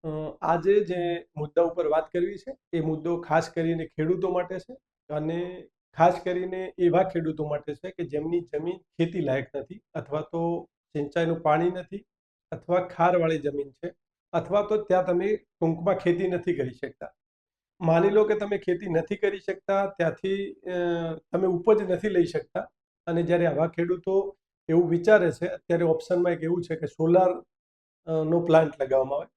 આજે જે મુદ્દા ઉપર વાત કરવી છે એ મુદ્દો ખાસ કરીને ખેડૂતો માટે છે અને ખાસ કરીને એવા ખેડૂતો માટે છે કે જેમની જમીન ખેતી લાયક નથી અથવા તો સિંચાઈનું પાણી નથી અથવા ખારવાળી જમીન છે અથવા તો ત્યાં તમે ટૂંકમાં ખેતી નથી કરી શકતા. માની લો કે તમે ખેતી નથી કરી શકતા, ત્યાંથી તમે ઉપજ નથી લઈ શકતા અને જ્યારે આવા ખેડૂતો એવું વિચારે છે, અત્યારે ઓપ્શનમાં એક એવું છે કે સોલાર નો પ્લાન્ટ લગાવવામાં આવે,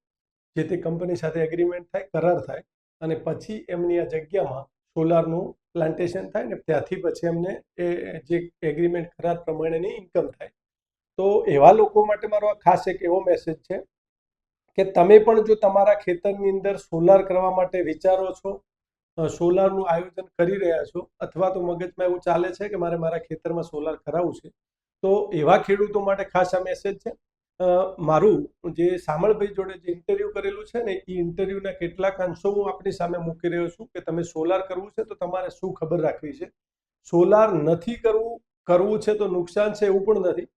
જે તે કંપની સાથે એગ્રીમેન્ટ થાય, કરાર થાય અને પછી એમની આ જગ્યામાં સોલારનું પ્લાન્ટેશન થાય ને ત્યાંથી પછી એમને એ જે એગ્રીમેન્ટ કરાર પ્રમાણેની ઇન્કમ થાય. તો એવા લોકો માટે મારો આ ખાસ એક એવો મેસેજ છે કે તમે પણ જો તમારા ખેતરની અંદર સોલાર કરવા માટે વિચારો છો, સોલારનું આયોજન કરી રહ્યા છો અથવા તો મગજમાં એવું ચાલે છે કે મારે મારા ખેતરમાં સોલાર કરાવવું છે, તો એવા ખેડૂતો માટે ખાસ આ મેસેજ છે. મારું જે સામળભાઈ જોડે જે ઇન્ટરવ્યુ કરેલું છે ને, એ ઇન્ટરવ્યુના કેટલાક અંશો હું આપણી સામે મૂકી રહ્યો છું કે તમે સોલાર કરવું છે તો તમારે શું ખબર રાખવી છે. સોલાર નથી કરવું છે તો નુકસાન છે એવું પણ નથી.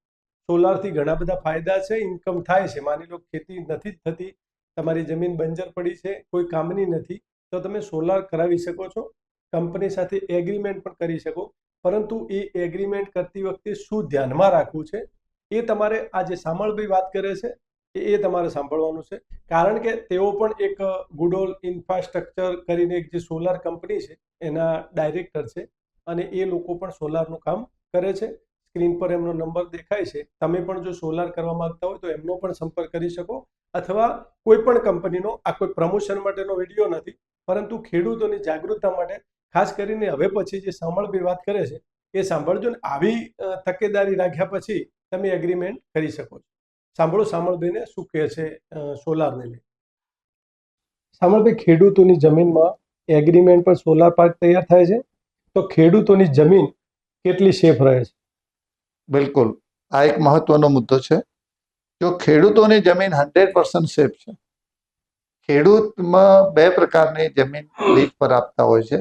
સોલારથી ઘણા બધા ફાયદા છે, ઇન્કમ થાય છે. માની લો ખેતી નથી જ થતી, તમારી જમીન બંજર પડી છે, કોઈ કામની નથી, તો તમે સોલાર કરાવી શકો છો. કંપની સાથે એગ્રીમેન્ટ પણ કરી શકો, પરંતુ એ એગ્રીમેન્ટ કરતી વખતે શું ધ્યાનમાં રાખવું છે એ તમારે આ જે સામળભાઈ વાત કરે છે એ તમારે સાંભળવાનું છે. કારણ કે તેઓ પણ એક ગુડોલ ઇન્ફ્રાસ્ટ્રક્ચર કરીને એક જે સોલાર કંપની છે એના ડાયરેક્ટર છે અને એ લોકો પણ સોલારનું કામ કરે છે. સ્ક્રીન પર એમનો નંબર દેખાય છે. તમે પણ જો સોલાર કરવા માંગતા હોય તો એમનો પણ સંપર્ક કરી શકો, અથવા કોઈ પણ કંપનીનો. આ કોઈ પ્રમોશન માટેનો વિડીયો નથી, પરંતુ ખેડૂતોની જાગૃતતા માટે ખાસ કરીને હવે પછી જે સાંભળભાઈ વાત કરે છે એ સાંભળજો ને આવી તકેદારી રાખ્યા પછી તમે એગ્રીમેન્ટ કરી શકો છો. સાંભળો સામળભાઈને શું કહે છે સોલારને લઈને. સામળભાઈ, ખેડૂતોની જમીનમાં એગ્રીમેન્ટ પર સોલાર પાર્ક તૈયાર થાય છે, તો ખેડૂતોની જમીન કેટલી સેફ રહે છે? બિલકુલ, આ એક મહત્વનો મુદ્દો છે. જો ખેડૂતોની જમીન 100% સેફ છે. ખેડૂતમાં બે પ્રકારની જમીન લીઝ પર આપતા હોય છે.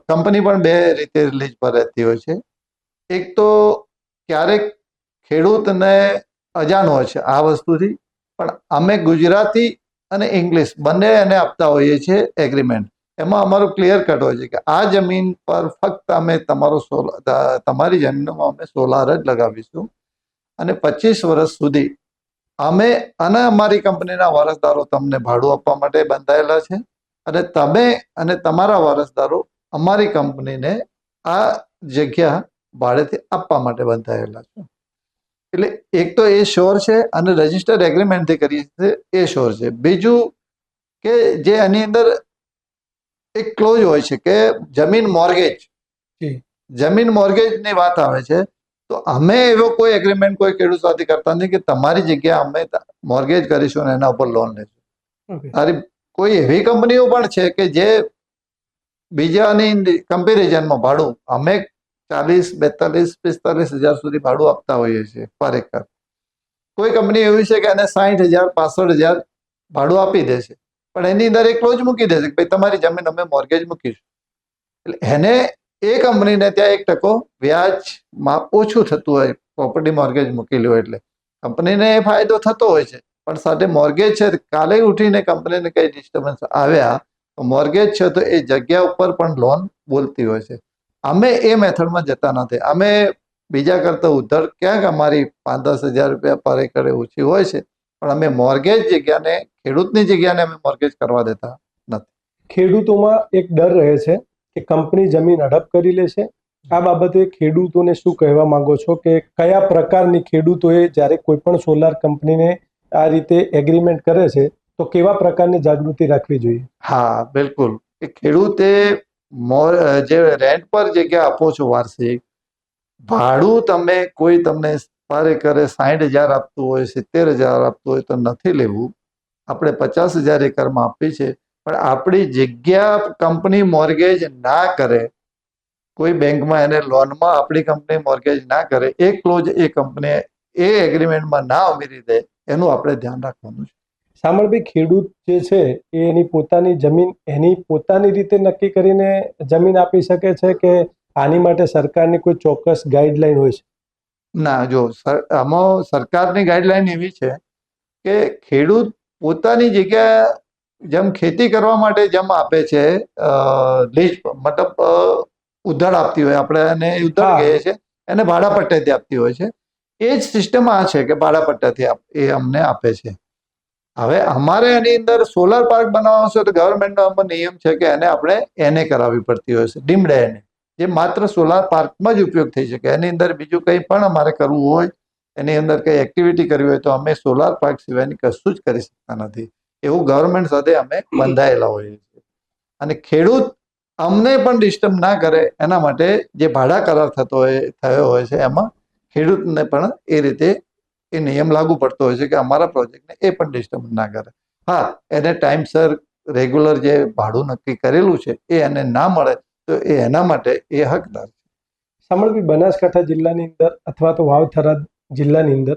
કંપની પણ બે રીતે લીઝ પર રહેતી હોય છે. એક તો ક્યારેક ખેડૂતને અજાણ હોય છે આ વસ્તુથી, પણ અમે ગુજરાતી અને ઇંગ્લિશ બંને એને આપતા હોઈએ છીએ એગ્રીમેન્ટ. એમાં અમારું ક્લિયર કટ હોય છે કે આ જમીન પર ફક્ત અમે તમારી જમીનમાં અમે સોલાર જ લગાવીશું અને 25 વર્ષ સુધી અમે અને અમારી કંપનીના વારસદારો તમને ભાડું આપવા માટે બંધાયેલા છે અને તમે અને તમારા વારસદારો અમારી કંપનીને આ જગ્યા ભાડેથી આપવા માટે બંધાયેલા છે. એટલે એક તો એ શ્યોર છે અને રજિસ્ટર્ડ એગ્રીમેન્ટથી કરીએ છીએ એ શ્યોર છે. બીજું કે જે આની અંદર એક ક્લોઝ હોય છે કે જમીન મોર્ગેજની વાત આવે છે, તો અમે એવો કોઈ એગ્રીમેન્ટ કોઈ ખેડૂત સાથે કરતા નથી કે તમારી જગ્યા અમે મોર્ગેજ કરીશું અને એના ઉપર લોન લઈશું. કોઈ એવી કંપનીઓ પણ છે કે જે બીજાની કમ્પેરિઝનમાં ભાડું અમે 40, 42, 45 હજાર સુધી ભાડું આપતા હોઈએ છીએ પર એકર. કોઈ કંપની એવી છે કે એને 60,000, 65,000 ભાડું આપી દે છે, પણ એની અંદર એક ક્લોઝ મૂકી દે છે કે ભાઈ તમારી જમીન અમે મોર્ગેજ મૂકીશું. એટલે એને એ કંપનીને ત્યાં 1% વ્યાજમાં ઓછું થતું હોય પ્રોપર્ટી મોર્ગેજ મૂકેલી હોય, એટલે કંપનીને એ ફાયદો થતો હોય છે. પણ સાથે મોર્ગેજ છે, કાલે ઉઠીને કંપનીને કઈ ડિસ્ટર્બન્સ આવ્યા તો મોર્ગેજ છે તો એ જગ્યા ઉપર પણ લોન બોલતી હોય છે. અમે એ મેથડમાં જતા નથી. અમે બીજા કરતા ઉધાર ક્યાંક અમારી 5-10 હજાર રૂપિયા પર એકરે ઓછી હોય છે, પણ અમે મોર્ગેજ જગ્યાને, ખેડૂતની જગ્યાને અમે મોર્ગેજ કરવા દેતા નથી. ખેડૂતોમાં એક ડર રહે છે કે કંપની જમીન હડપ કરી લેશે. આ બાબતે ખેડૂતોને શું કહેવા માંગો છો કે કયા પ્રકારની ખેડૂતોએ જ્યારે કોઈ પણ સોલાર કંપનીને આ રીતે એગ્રીમેન્ટ કરે છે તો કેવા પ્રકારની જાગૃતિ રાખવી જોઈએ? હા, બિલકુલ. એ ખેડૂતે જે રેન્ટ પર જગ્યા આપો છો વાર્ષિક, ભાડું તમે કોઈ તમને પર એકરે 60,000 આપતું હોય, 70,000 આપતું હોય તો નથી લેવું. આપણે 50,000 એકરમાં આપી છે, પણ આપણી જગ્યા કંપની મોર્ગેજ ના કરે, કોઈ બેંકમાં એને લોનમાં આપણી કંપની મોર્ગેજ ના કરે, એ ક્લોઝ એ કંપની એ એગ્રીમેન્ટમાં ના ઉમેરી દે, એનું આપણે ધ્યાન રાખવાનું છે. સામળભાઈ, ખેડૂત જે છે એ એની પોતાની જમીન એની પોતાની રીતે નક્કી કરીને જમીન આપી શકે છે કે આની માટે સરકારની કોઈ ચોક્કસ ગાઈડલાઈન હોય છે? ના, જો આમાં સરકારની ગાઈડલાઈન એવી છે કે ખેડૂત પોતાની જગ્યા જેમ ખેતી કરવા માટે જેમ આપે છે લીઝ મતલબ ઉધાર આપતી હોય, આપણે એને ઉધાર હા. કહીએ છીએ, એને ભાડા પટ્ટેથી આપતી હોય છે. એ જ સિસ્ટમ આ છે કે ભાડા પટ્ટાથી એ અમને આપે છે. હવે અમારે એની અંદર સોલાર પાર્ક બનાવવાનો છે તો ગવર્મેન્ટનો નિયમ છે કે એને કરાવવી પડતી હોય છે, ડીમ્ડ એને, જે માત્ર સોલાર પાર્કમાં જ ઉપયોગ થઈ શકે. એની અંદર બીજું કંઈ પણ અમારે કરવું હોય, એની અંદર કંઈ એક્ટિવિટી કરવી હોય તો અમે સોલાર પાર્ક સિવાયની કશું જ કરી શકતા નથી. એવું ગવર્મેન્ટ સાથે અમે બંધાયેલા હોઈએ છીએ. અને ખેડૂત અમને પણ ડિસ્ટર્બ ના કરે એના માટે જે ભાડા કરાર થયો હોય છે એમાં ખેડૂતને પણ એ રીતે એ નિયમ લાગુ પડતો હોય છે કે અમારા પ્રોજેક્ટને એ પણ ડિસ્ટર્બ ના કરે. હા, એને ટાઈમસર રેગ્યુલર જે ભાડું નક્કી કરેલું છે એ એને ના મળે તો એના માટે એ હકદાર છે. સાંભળવી, બનાસકાંઠા જિલ્લાની અંદર અથવા તો વાવ થરાદ જિલ્લાની અંદર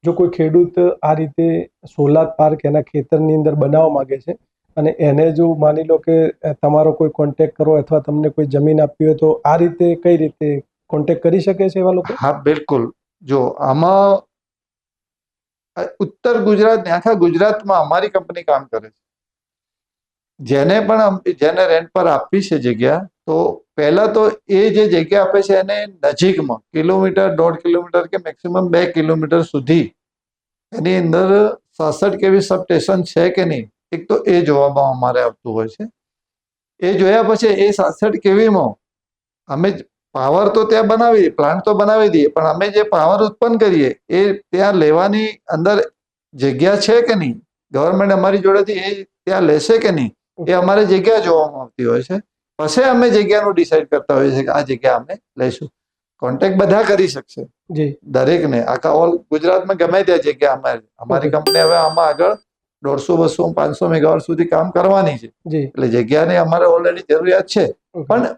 જો કોઈ ખેડૂત આ રીતે સોલાર પાર્ક એના ખેતરની અંદર બનાવવા માંગે છે અને એને જો માની લો કે તમારો કોઈ કોન્ટેક્ટ કરો અથવા તમને કોઈ જમીન આપવી હોય તો આ રીતે કઈ રીતે કોન્ટેક્ટ કરી શકે છે એવા લોકો? હા, બિલકુલ. જો આમાં ઉત્તર ગુજરાત, આખા ગુજરાતમાં અમારી કંપની કામ કરે છે. જેને રેન્ટ પર આપવી છે જગ્યા, તો પહેલા તો એ જે જગ્યા આપે છે એને નજીકમાં કિલોમીટર, 1.5 કિલોમીટર કે મેક્સિમમ 2 કિલોમીટર સુધી એની અંદર 66 kV સબ સ્ટેશન છે કે નહીં, એક તો એ જોવામાં અમારે આવતું હોય છે. એ જોયા પછી એ 66 kVમાં અમે પાવર તો ત્યાં બનાવી, પ્લાન્ટ તો બનાવી દઈએ, પણ અમે જે પાવર ઉત્પન્ન કરીએ એ ત્યાં લેવાની અંદર જગ્યા છે કે નહીં, ગવર્મેન્ટ અમારી જોડેથી એ ત્યાં લેશે કે નહીં, એ અમારે જગ્યા જોવામાં આવતી હોય છે. પછી અમે જગ્યાનું ડિસાઈડ કરતા હોઈએ છીએ કે આ જગ્યા અમે લઈશું. કોન્ટેક્ટ બધા કરી શકશે, દરેકને, આખા ઓલ ગુજરાતમાં ગમે ત્યાં જગ્યા અમારી કંપની હવે આમાં આગળ 150, 200, 500 મેગાવોટ સુધી કામ કરવાની છે. એટલે જગ્યાની અમારે ઓલરેડી જરૂરિયાત છે, પણ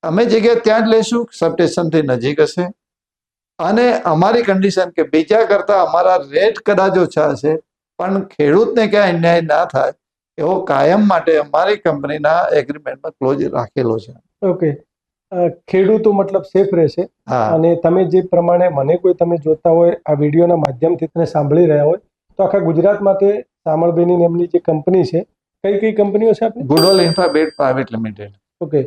અમે જગ્યા ત્યાં જ લઈશું, સબસ્ટેશનથી નજીક હશે. અને અમારી કન્ડિશન કે બીજા કરતા અમારા રેટ કદાચ ઓછા હશે, પણ ખેડૂતને ક્યાં અન્યાય ના થાય એવો કાયમ માટે અમારી કંપનીના એગ્રીમેન્ટમાં ક્લોઝ રાખેલો છે. ઓકે, ખેડૂતો મતલબ સેફ રહેશે. અને તમે જે પ્રમાણે મને કોઈ તમે જોતા હોય આ વિડીયોના માધ્યમથી તમે સાંભળી રહ્યા હોય તો આખા ગુજરાત માટે સામળબેની એમની જે કંપની છે, કઈ કઈ કંપનીઓ છે આપની? ગુડોલ ઇન્ફ્રાબેડ પ્રાઇવેટ લિમિટેડ. ઓકે,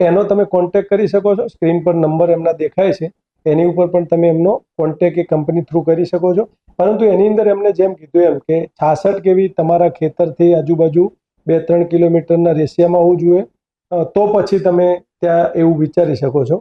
એનો તમે કોન્ટેક્ટ કરી શકો છો. સ્ક્રીન પર નંબર એમના દેખાય છે, એની ઉપર પણ તમે એમનો કોન્ટેક્ટ એ કંપની થ્રુ કરી શકો છો. પરંતુ એની અંદર એમને જેમ કીધું એમ કે 66 kV તમારા ખેતરથી આજુબાજુ 2-3 કિલોમીટરના રેશિયામાં હોવું જોઈએ, તો પછી તમે ત્યાં એવું વિચારી શકો છો.